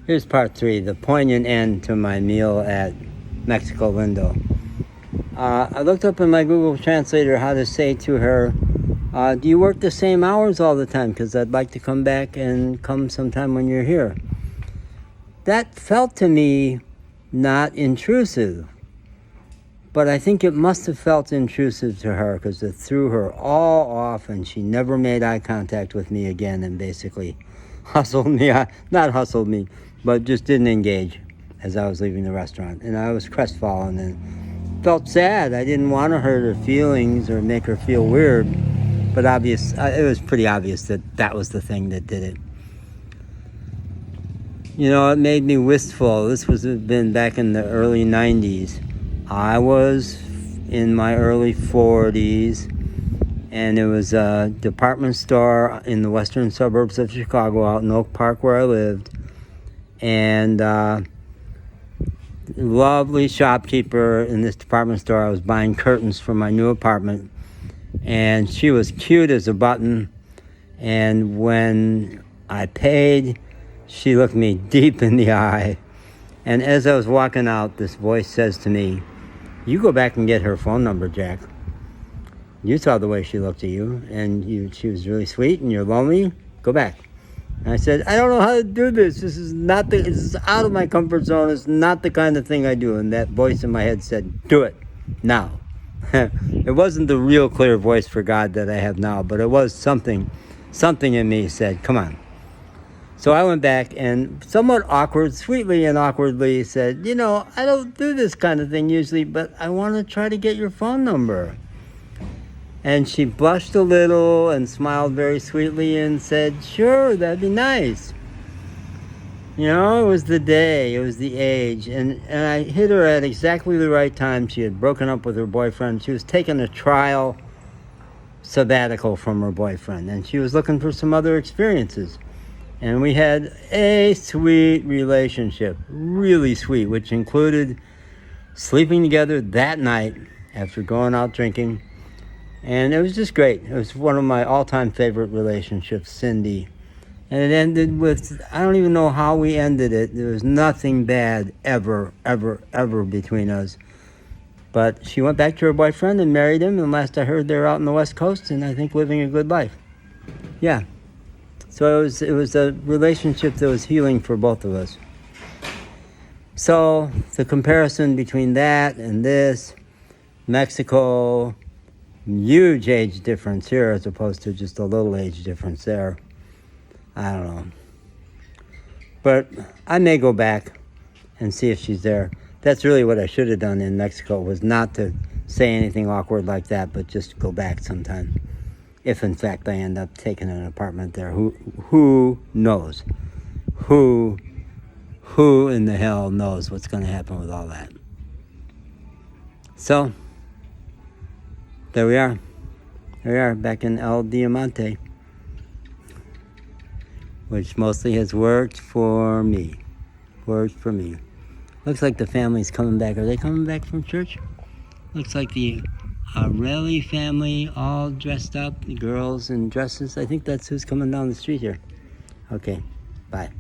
Here's part 3, the poignant end to my meal at Mexico window. I looked up in my Google Translator how to say to her, do you work the same hours all the time? Because I'd like to come back and come sometime when you're here. That felt to me not intrusive. But I think it must have felt intrusive to her because it threw her all off and she never made eye contact with me again and basically hustled me, not hustled me, but just didn't engage as I was leaving the restaurant. And I was crestfallen and felt sad. I didn't want to hurt her feelings or make her feel weird, but it was pretty obvious that that was the thing that did it. You know, it made me wistful. This was been back in the early 90s. I was in my early 40s, and it was a department store in the western suburbs of Chicago, out in Oak Park where I lived. And lovely shopkeeper in this department store. I was buying curtains for my new apartment, and she was cute as a button. And when I paid, she looked me deep in the eye. And as I was walking out, this voice says to me, "You go back and get her phone number, Jack. You saw the way she looked at you, and she was really sweet, and you're lonely. Go back." And I said, "I don't know how to do this. This is out of my comfort zone. It's not the kind of thing I do." And that voice in my head said, "Do it now." It wasn't the real clear voice for God that I have now, but it was something in me said, "Come on." So I went back and somewhat sweetly and awkwardly said, "You know, I don't do this kind of thing usually, but I want to try to get your phone number." And she blushed a little and smiled very sweetly and said, "Sure, that'd be nice." You know, it was the day, it was the age, and I hit her at exactly the right time. She had broken up with her boyfriend. She was taking a trial sabbatical from her boyfriend, and she was looking for some other experiences. And we had a sweet relationship, really sweet, which included sleeping together that night after going out drinking. And it was just great. It was one of my all-time favorite relationships, Cindy. And it ended with, I don't even know how we ended it. There was nothing bad ever between us. But she went back to her boyfriend and married him. And last I heard, they're out on the West Coast and I think living a good life. Yeah. So it was a relationship that was healing for both of us. So the comparison between that and this, Mexico, huge age difference here as opposed to just a little age difference there. I don't know. But I may go back and see if she's there. That's really what I should have done in Mexico, was not to say anything awkward like that, but just go back sometime. If in fact I end up taking an apartment there, who knows? Who in the hell knows what's going to happen with all that? So, there we are. Here we are, back in El Diamante, which mostly has worked for me. Looks like the family's coming back. Are they coming back from church? Looks like the Raleigh family, all dressed up, the girls in dresses. I think that's who's coming down the street here. Okay, bye.